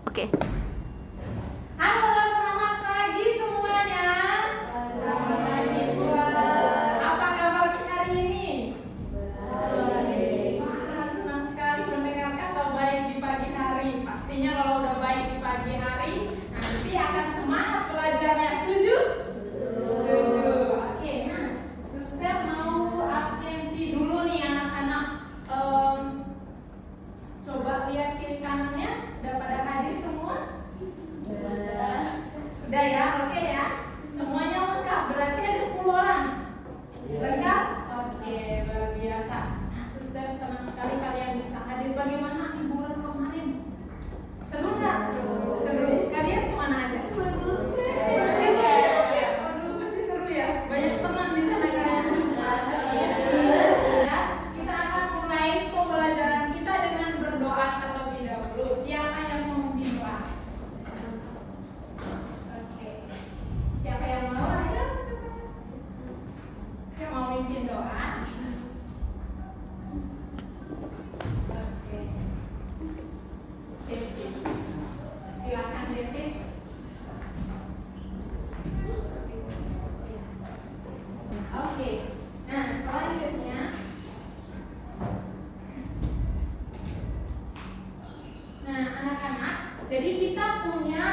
Oke. Halo, selamat pagi semuanya. Selamat pagi, Suster. Apa kabar hari ini? Baik. Wah, senang sekali mendengar kata baik di pagi hari. Pastinya kalau udah baik di pagi hari, nanti akan semangat belajarnya. Setuju? Setuju. Oke, nah, Suster mau absensi dulu nih anak-anak. Coba lihat kiri kanannya, udah pada hadir semua? Udah ya, oke ya. Semuanya lengkap, berarti ada 10 orang. Lengkap? Oke, luar biasa. Nah, Suster senang sekali kalian bisa hadir. Bagaimana liburan kemarin? Seru nggak? Seru. Kalian kemana aja? Aduh, pasti seru ya. Banyak teman di sana kalian. Ya, kita akan mulai pembelajaran kita dengan berdoa terlebih dahulu. Siapa yang mau memimpin doa? Oke. Siapa yang mau? Ayo. Siapa mau memimpin doa? Oke. David. Silakan David. Oke. Nah, selanjutnya nah, anak-anak, jadi kita punya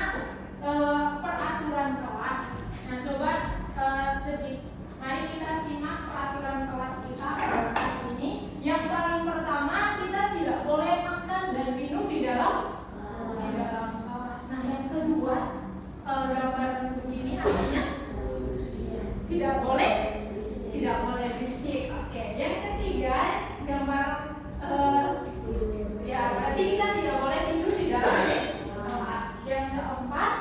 peraturan kelas. Nah, coba sedikit, mari kita simak peraturan kelas kita pada hari ini. Yang paling pertama, kita tidak boleh makan dan minum di dalam kelas. Nah, yang kedua, gambar begini artinya tidak boleh berisik. Oke, yang ketiga, gambar ya berarti kita tidak boleh tidur di dalam kelas. Yang keempat,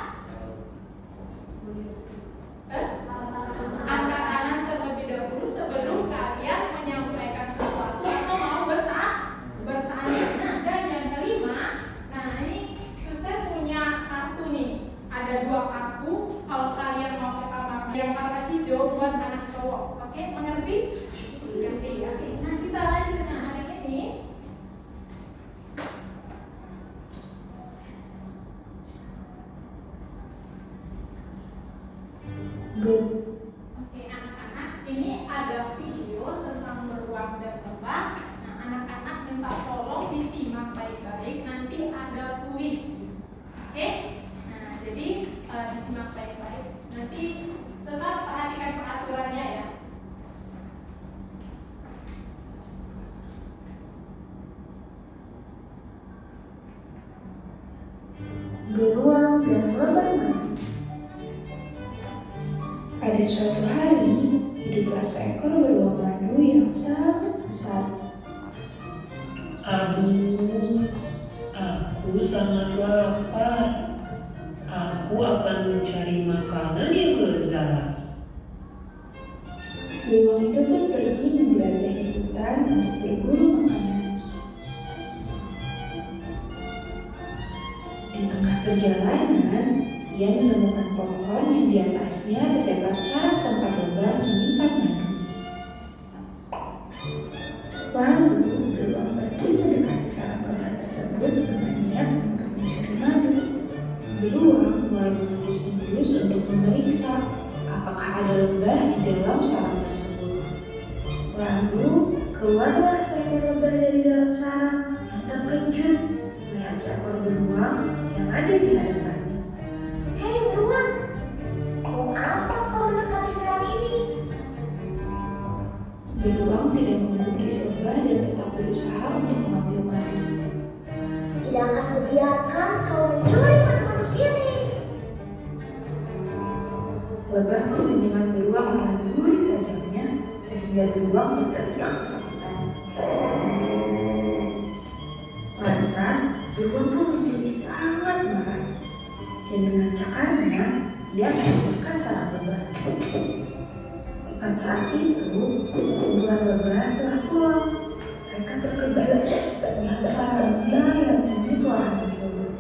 angkat tangan terlebih dahulu sebelum kalian menyampaikan sesuatu atau mau bertanya. Nah, dan yang kelima, nah ini Suster punya kartu nih. Ada 2 kartu. Kalau kalian mau ke kamar yang warna hijau buat anak cowok. Oke, mengerti? Mengerti. Oke. Nah, kita lanjut. Nah, hari ini Oke, anak-anak, ini ada video tentang beruang dan lebah. Nah, anak-anak minta tolong disimak baik-baik. Nanti ada kuis. Oke? Nah, jadi disimak baik-baik. Nanti tetap perhatikan peraturannya ya. Beruang dan lebah madu. Pada suatu hari, hiduplah seekor beruang madu yang sangat besar. Aduh, aku sangat lapar. Aku akan mencari makanan yang lezat. Beruang itu pun pergi menjelajahi hutan untuk berburu makanan. Di tengah perjalanan, ia menemukan pohon yang di atasnya terdapat sarang tempat lebah menyimpan madu. Lalu, beruang pergi mendekati sarang lebah tersebut dengan niat untuk mencuri madu. Beruang mulai mengendus-endus untuk memeriksa apakah ada lebah di dalam sarang tersebut. Lalu, keluarlah seekor lebah dari dalam sarang yang terkejut melihat seekor beruang yang ada di hadapannya. Hei beruang, mau apa kau mendekati sarang ini? Beruang tidak menggubris lebah dan tetap berusaha untuk mengambil madu. Tidak akan kubiarkan kau mencuri madu ini. Lebah pun menyimak beruang dengan duri tajamnya sehingga beruang berteriak kesakitan. Lantas, beruang pun menjadi sangat marah dan dengan cakarnya ia menghancurkan sarang lebah. Tepat saat itu, sekumpulan lebah telah pulang. Mereka terkejut melihat sarangnya yang tadi telah hancur.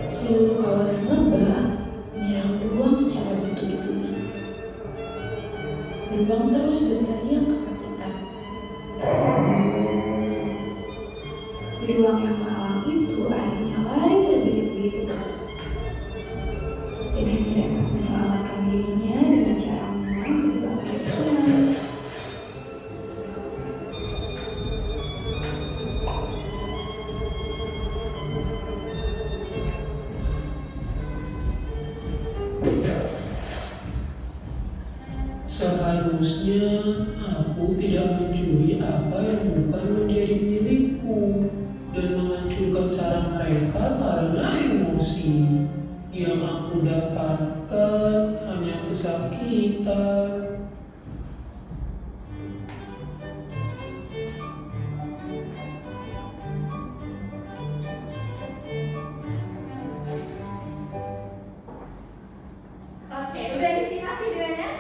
Seluruh kawanan lebah menyerang beruang secara bertubi-tubi. Beruang terus berteriak kesakitan. Beruang yang malang itu akhirnya lari terbirit-birit dan akhirnya dapat menyelamatkan dirinya dengan cara menyelam ke dalam air sungai. Seharusnya aku tidak mencuri apa yang bukan menjadi milikku dan menghancurkan sarang mereka karena emosi. Yang aku dapatkan hanya kesakitan. Oke, udah disimak videonya?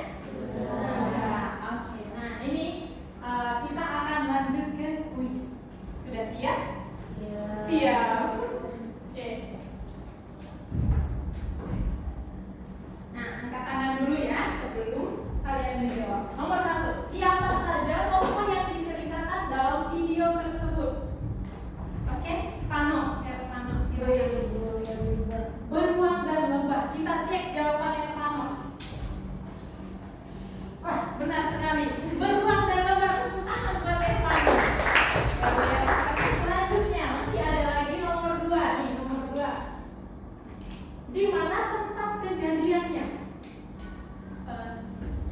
Sudah. Oke, nah ini kita akan lanjut ke kuis. Sudah siap? Siap. Oke. Nah, angkat tangan dulu ya sebelum kalian menjawab. Nomor 1, siapa saja tokoh yang diceritakan dalam video tersebut? Oke, Pano, Pano, silakan. Beruang dan lebah. Kita cek jawabannya Pano. Wah, benar sekali. Beruang dan lebah, tepuk tangan buat Pano. Oke, selanjutnya masih ada lagi nomor 2 nih, nomor 2. Di mana tempat kejadiannya?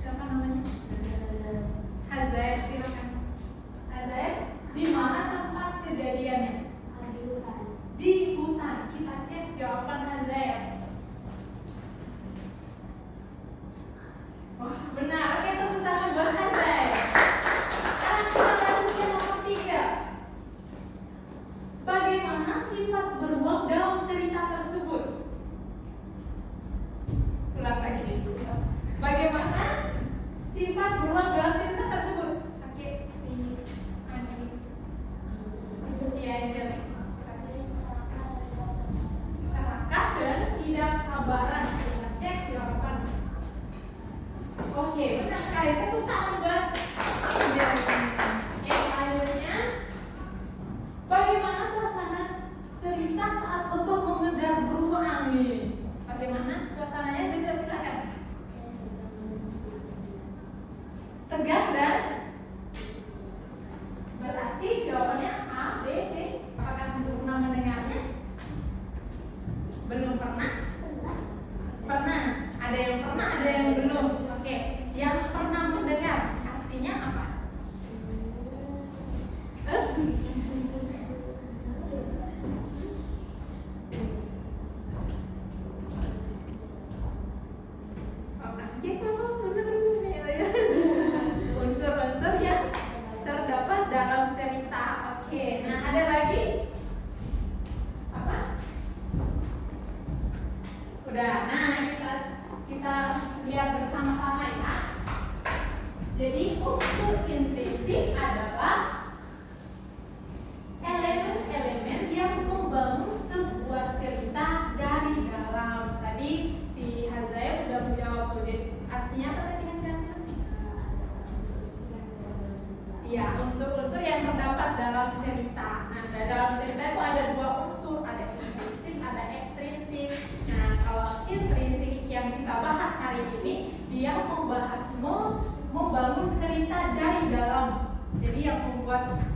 Siapa namanya? Hazael, silakan. Hazael, di mana tempat kejadiannya? Di hutan. Kita cek jawaban Hazael. Wah, benar. Oke, tepuk tangan buat Hazael. Sekarang kita lanjut ke nomor 3. Bagaimana sifat beruang dalam cerita tersebut? Ulang lagi. Bagaimana sifat beruang dalam cerita tersebut? Oke, iya, Angel. Serakah dan tidak sabaran. Kita cek jawaban. Oke, benar sekali. Tepuk tangan buat Angel. Oke, selanjutnya, bagaimana suasana cerita saat lebah mengejar beruang nih? Bagaimana suasananya? Jujur, silakan. Tegang dan berarti jawabannya A, B, C. Apakah belum pernah mendengarnya? Belum pernah? Pernah. Ada yang pernah, ada yang belum. Oke, yang pernah mendengar artinya apa? Unsur-unsur yang terdapat dalam cerita. Oke, nah ada lagi? Apa? Udah, nah kita lihat bersama-sama ya. Jadi unsur intrinsik adalah elemen-elemen yang membangun sebuah cerita dari dalam. Tadi si Hazael udah menjawab tuh. Artinya apa tadi Hazael? Iya, unsur-unsur yang terdapat dalam cerita. Nah, dalam cerita itu ada 2 unsur, ada intrinsik, ada ekstrinsik. Nah, kalau intrinsik yang kita bahas hari ini, dia membangun cerita dari dalam. Jadi yang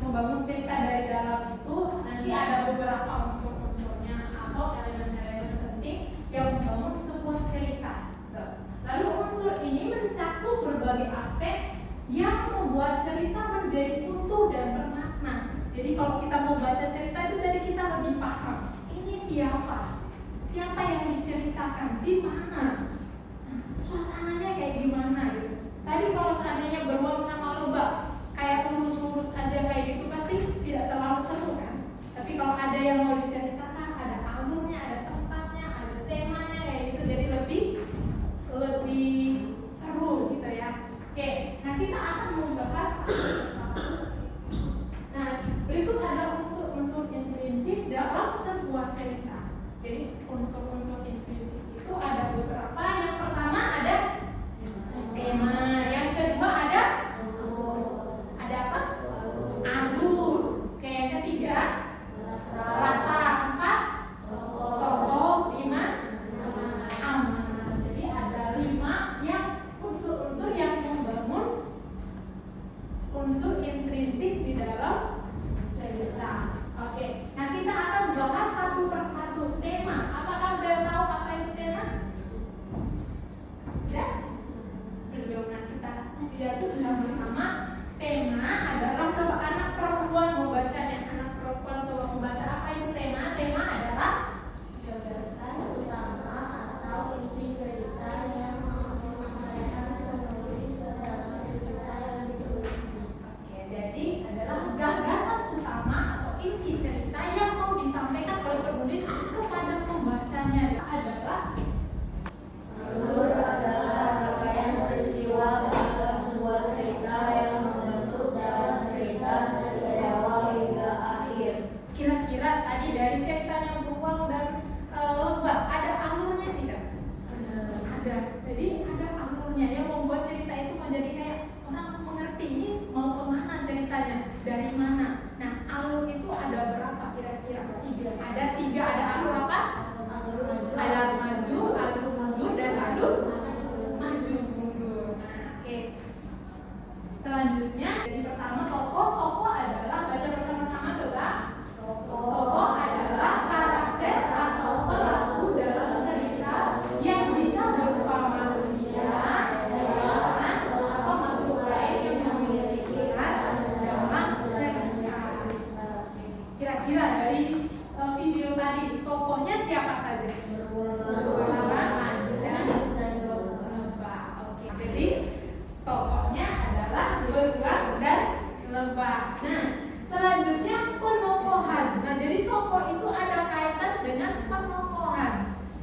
membangun cerita dari dalam itu nanti ada beberapa unsur-unsurnya atau elemen-elemen penting yang membangun sebuah cerita. Lalu unsur ini mencakup berbagai aspek yang membuat cerita menjadi utuh dan bermakna. Jadi kalau kita mau baca cerita itu jadi kita lebih paham ini siapa yang diceritakan, di mana, suasananya kayak gimana gitu. Tadi kalau seandainya beruang sama lebah kayak lurus-lurus aja kayak gitu pasti tidak terlalu seru kan. Tapi kalau ada yang mau diceritakan, ada alurnya, ada tempatnya, ada temanya kayak gitu, jadi lebih seru gitu ya. Oke, nah kita akan membahas nah berikut ada unsur-unsur intrinsik dalam sebuah cerita. Jadi unsur-unsur intrinsik itu ada beberapa. Yang pertama ada tema, yang kedua ada prinsip di dalam cerita. Oke, nah kita akan bahas satu persatu tema. Apakah udah tahu apa itu tema? Ya? Belum. Nah kita lihat bersama-sama. Tema adalah, coba anak perempuan membacanya. Anak perempuan coba membaca apa itu tema. Tema adalah Gagasan utama atau inti cerita yang mau disampaikan penulis dalam cerita yang ditulisnya. Oke, jadi adalah gagasan utama atau inti cerita yang mau disampaikan oleh penulis kepada pembacanya adalah Alur adalah rangkaian peristiwa dalam sebuah cerita yang membentuk dalam cerita dari awal hingga akhir. kira-kira tadi dari ceritanya beruang dan lebah ada alurnya tidak? Ada. Jadi ada alurnya yang membuat cerita itu menjadi kayak orang mengerti ini mau kemana ceritanya, dari mana. Nah alur itu ada berapa kira-kira? Ada tiga. Ada alur apa? Alur maju, Alur maju, alur mundur, dan alur maju mundur. Nah, oke. Selanjutnya, jadi pertama tokoh adalah, baca bersama-sama coba. Tokoh adalah karakter atau pelaku dalam cerita yang bisa berupa manusia, hewan, atau makhluk lain yang memiliki peran dalam cerita. Kira-kira dari video tadi tokohnya siapa saja? Beruang dan lebah. Oke, jadi tokohnya adalah beruang dan lebah. Nah, selanjutnya penokohan. Nah, jadi tokoh itu ada kaitan dengan penokohan.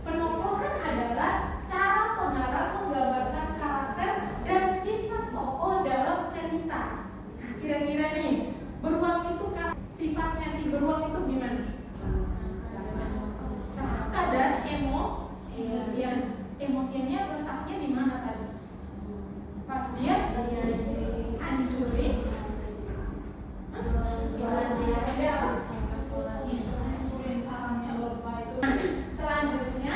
Penokohan adalah cara pengarang menggambarkan karakter dan sifat tokoh dalam cerita. Nah, kira-kira nih, beruang itu sifatnya si beruang itu gimana? Serakah dan emosian. Emosiannya letaknya di mana tadi? Pas dia hancurin. Dia hancurin sarangnya lebah itu. Nah, selanjutnya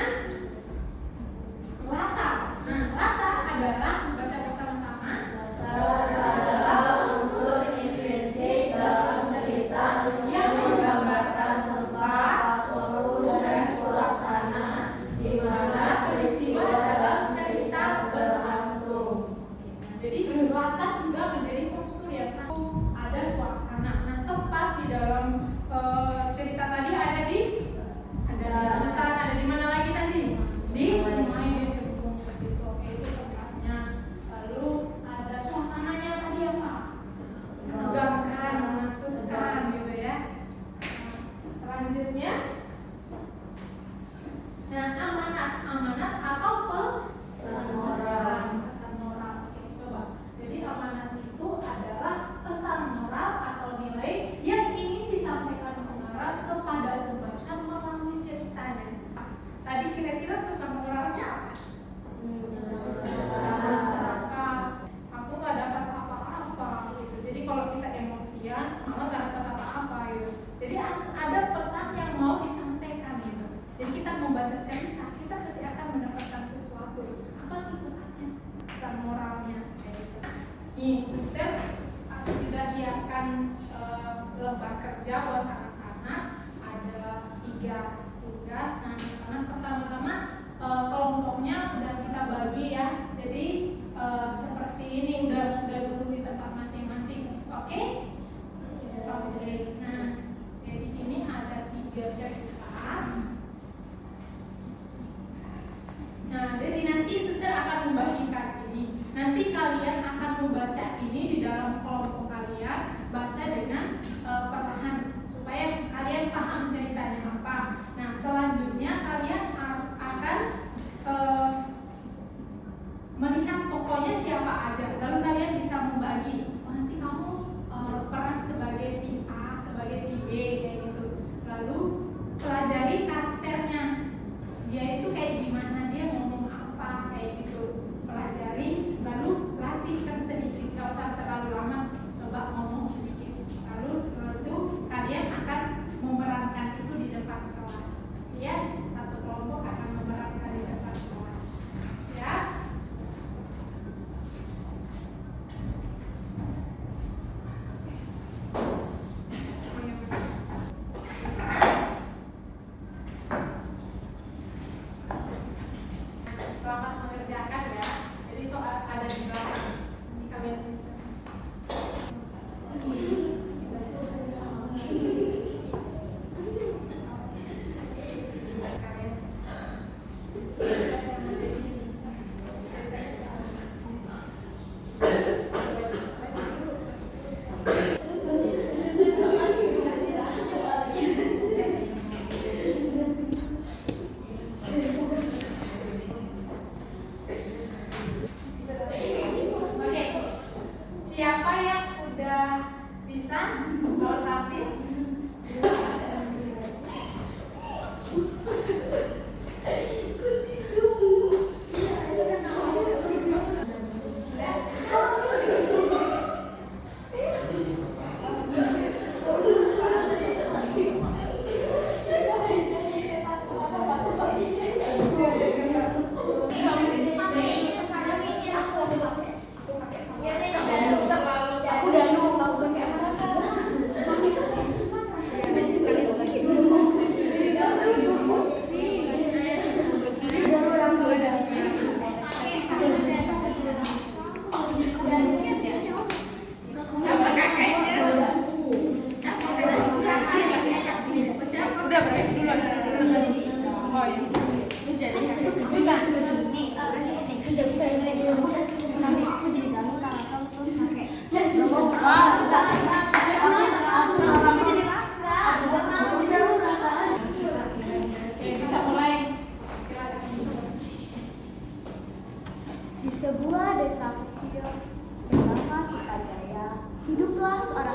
latar. Nah, latar adalah, baca bersama-sama. adalah unsur intrinsik dalam cerita yang menggambarkan tempat, waktu, dan suasana di mana peristiwa dalam cerita berlangsung. Jadi latar juga menjadi unsur yang sangat, ada suasana. Nah, tempat di dalam cerita tadi ada di hutan, ada di mana lagi tadi? Di Sungai Cebong ke situ. Oke, itu tempatnya. Lalu ada suasananya tadi apa? Menegangkan, menakutkan gitu ya. Selanjutnya, nah amanat atau pesan moral. Oke, coba. Jadi amanat itu adalah pesan moral atau nilai yang ingin disampaikan pengarang kepada pembaca melalui ceritanya. Tadi kira-kira pesan moralnya apa? Serakah, aku nggak dapat apa-apa gitu. Jadi kalau kita emosian, malah nggak dapat apa-apa gitu. Jadi ada pesan yang mau disampaikan gitu. Jadi kita membaca cerita, kita pasti akan mendapatkan sesuatu. Apa sih pesannya? Pesan moralnya. Gitu. Nih, suster sudah siapkan lembar kerja buat anak-anak. Ada 3 tugas. Nah, pertama-tama kelompoknya udah kita bagi ya. Jadi seperti ini udah dulu di tempat masing-masing. Oke? Oke. Nah, jadi ini ada 3 cerita. Nah, jadi nanti suster akan membagikan ini. Nanti kalian akan membaca ini di dalam kelompok kalian, baca dengan perlahan supaya kalian paham ceritanya apa. Nah, selanjutnya kalian akan melihat tokohnya siapa aja. Lalu kalian bisa membagi. Oh, nanti kamu peran sebagai si A, sebagai si B kayak gitu. Lalu pelajari karakternya. Dia itu kayak gimana, dia ngomong apa kayak gitu. Pelajari, lalu latihkan sedikit, gak usah terlalu lama. Coba ngomong sedikit. Lalu setelah itu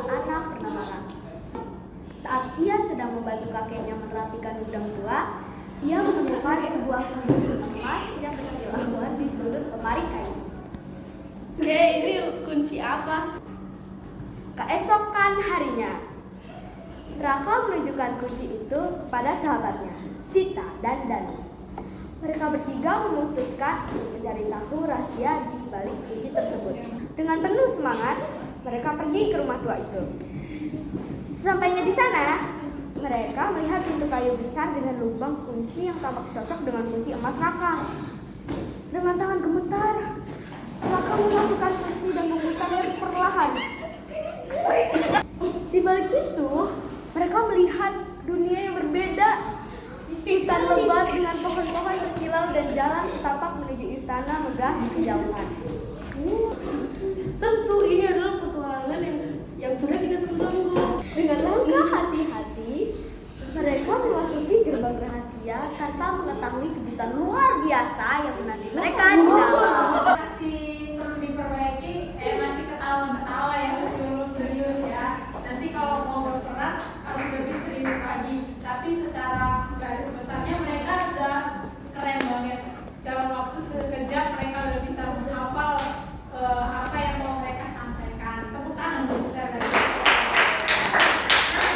anak bernama Raki. Saat ia sedang membantu kakeknya merapikan gudang tua, ia menemukan sebuah kunci emas yang berkilau di sudut lemari kayu. Oke, ini kunci apa? Keesokan harinya, Raka menunjukkan kunci itu kepada sahabatnya, Sita dan Danu. Mereka bertiga memutuskan untuk mencari tahu rahasia di balik kunci tersebut. Dengan penuh semangat, mereka pergi ke rumah tua itu. Sampainya di sana, mereka melihat pintu kayu besar dengan lubang kunci yang tampak cocok dengan kunci emas Raka. Dengan tangan gemetar, Raka memasukkan kunci dan membukanya perlahan. Di balik itu, mereka melihat dunia yang berbeda. Hutan lebat dengan pohon-pohon berkilau dan jalan setapak menuju istana megah di kejauhan. Tentu ini adalah petualangan yang sudah kita tunggu. Dengan langkah hati-hati, mereka memasuki gerbang rahasia tanpa mengetahui kejutan luar biasa yang menanti mereka di dalam. Masih perlu diperbaiki, masih ketawa-ketawa ya, belum serius ya. Nanti kalau mau berperang harus lebih serius lagi. Tapi secara garis besarnya mereka udah keren banget. Dalam waktu sekejap mereka udah bisa menghafal apa yang mau mereka sampaikan. Tepuk tangan untuk saya guys. Nah,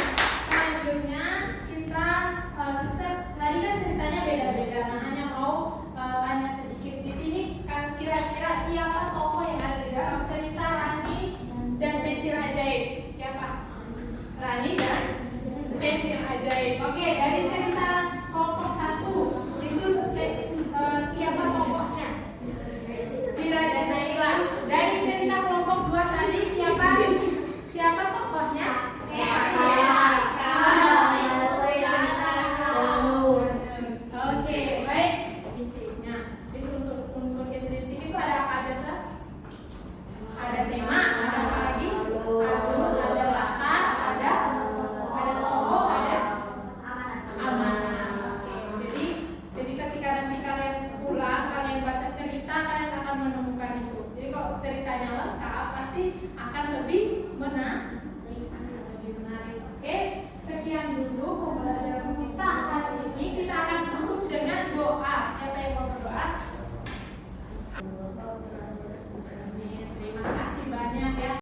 selanjutnya kita suster tadi kan ceritanya beda-beda. Nah, hanya mau tanya sedikit di sini kan kira-kira siapa tokoh yang ada di dalam cerita Rani dan Pensil Ajaib? Siapa? Rani dan Pensil Ajaib. Oke, dari cerita kelompok 1 itu siapa tokohnya? Vira dan Naila. Dari cerita kelompok 2 tadi siapa tokohnya? Oke, baik. Intinya, jadi untuk unsur intrinsik itu ada apa aja sih? Ada tema, ada apa lagi? Ada latar, ada tokoh, ada amanah. Oke, jadi ketika nanti kalian pulang, kalian baca cerita, kalian akan menemukan itu. Jadi kalau ceritanya lengkap, pasti akan lebih menarik. Oke, sekian dulu pembelajaran kita hari ini. Kita akan tutup dengan doa. Siapa yang mau berdoa?